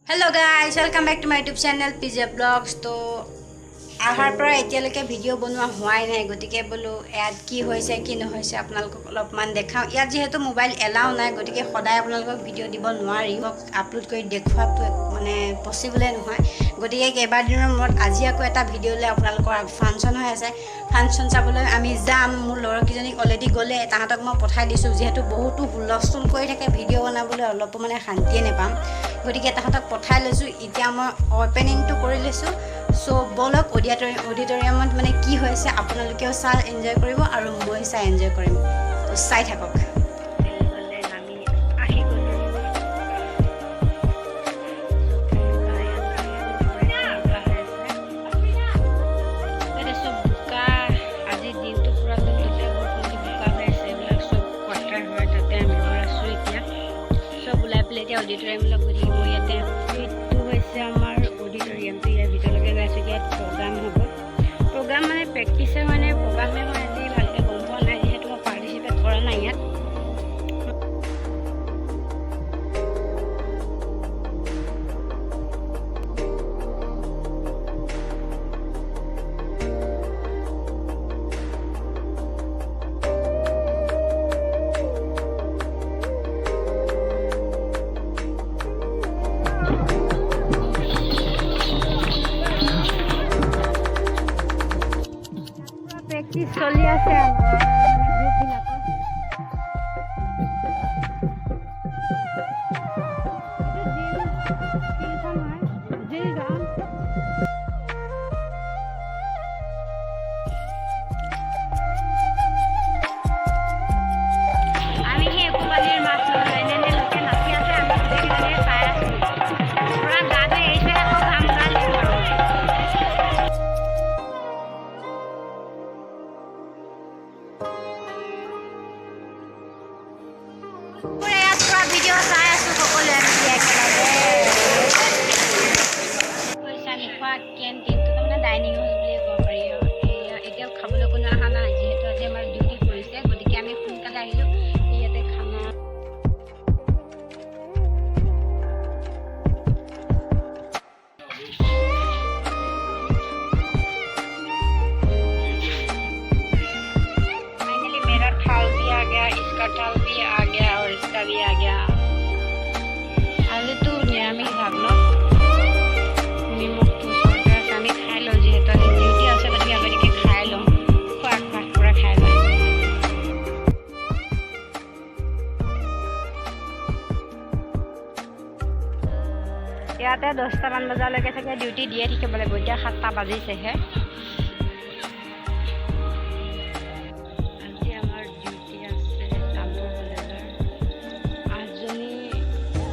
Hello guys, welcome back to my YouTube channel PJ Vlogs. तो आहार पर एतियालके video बनवा होवाई नै गतिके बोलो एड की होइसे की नहोइसे आपनालকক অলপমান দেখাও ইয়া যেহেতু মোবাইল এলাও নাই গতিকে সদায় आपनालকক ভিডিও দিব নোৱাৰি আপলোড কৰি দেখুৱাটো মানে পসিবল নহয় গতিকে কেইবাৰ দিনৰ মূৰত আজি আকৌ এটা ভিডিও লৈ आपनालকৰ ফাংচন হৈ আছে ফাংচন চাবলৈ আমি যাম মোৰ লৰকিজনী অলৰেডি গলে তাহাতক মই পঠাই দিছো যেহেতু বহুতো হুলস্থুল কৰি থাকে ভিডিও বনাবলৈ অলপ মানে শান্তিয়ে নেপাম গতিকে তাহাতক পঠাই লৈছো এতিয়া মই ওপেনিংটো কৰি লৈছো সো বলক অডিটৰিয়ামত মানে কি হৈছে আপোনালোকেও চাই এনজয় কৰিব আৰু মই চাই এনজয় কৰিম তো চাই থাকক ऑडिटोरियम लगुरी মই ইয়াতে এইটো হৈছে আমাৰ অডিটৰিয়ামটো ইয়াৰ ভিতৰলৈকে গৈছে ইয়াত প্ৰগ্ৰাম হ'ব প্ৰগ্ৰাম মানে প্ৰেক্টিসে মানে প্ৰগ্ৰামে মই আজি ভালকে গম পোৱা নাই যেহেতু মই পাৰ্টিসিপেট কৰা নাই ইয়াত চলি আছে ইয়াতে 10টা মান বজালৈকে থাকে ডিউটি দিয়ে থাকিব লাগিব এতিয়া 7টা বাজিছেহে আজি আমাৰ ডিউটি আছে কামৰ বলেজাৰ আজনী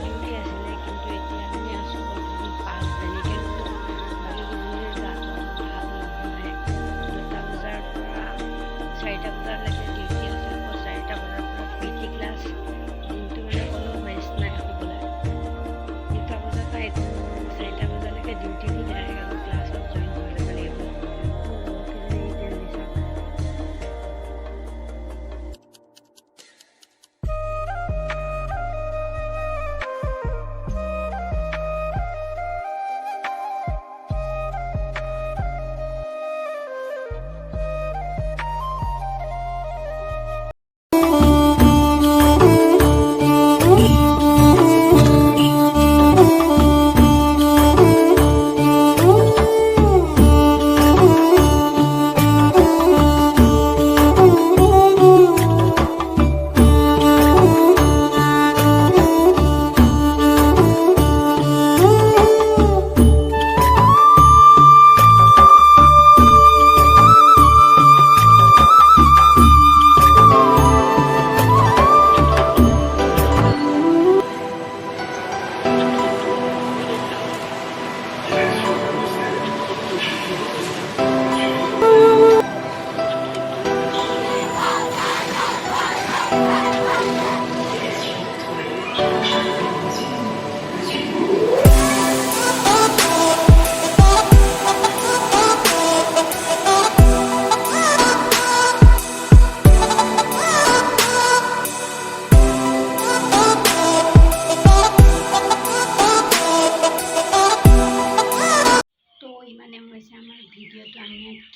ডিউটি আছিলে কিন্তু এতিয়া আমি আছো 5 জনীকে বালিজনীৰ গাটো ভাল নহয় 2টা বজাৰ পৰা 4টা বজালৈকে ডিউটি আছে 4টা বজাৰ পৰা পিটি ক্লাছ কিন্তু মানে কোনো ৰেষ্ট নাই হ'বলৈ 2টা বজাৰ পৰা 4টা বজালৈকে ডিউটি দি ডাইৰেক্ট আকৌ ক্লাছত জইন কৰিব লাগিব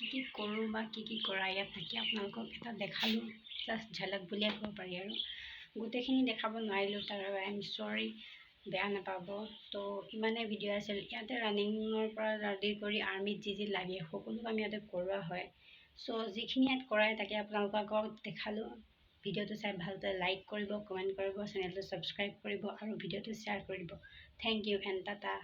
কি কৰোঁ বা কি কৰা ইয়াত থাকি আপোনালোকক এটা দেখালোঁ, জাষ্ট ঝলক বুলিয়ে ক'ব পাৰি আৰু গোটেইখিনি দেখাব নোৱাৰিলোঁ, তাৰ বাবে আই এম চৰি, বেয়া নাপাব। তো ইমানেই ভিডিঅ' আছিল। ইয়াতে ৰানিঙৰ পৰা আদি কৰি আৰ্মিত যি লাগে সকলো কাম ইয়াতে কৰোৱা হয়। চ' যিখিনি ইয়াত কৰাই তাকে আপোনালোকক দেখালোঁ। ভিডিঅ'টো চাই ভাল পালে লাইক কৰিব, কমেণ্ট কৰিব, চেনেলটো ছাবস্ক্ৰাইব কৰিব আৰু ভিডিঅ'টো শ্বেয়াৰ কৰিব। Thank you and Tata.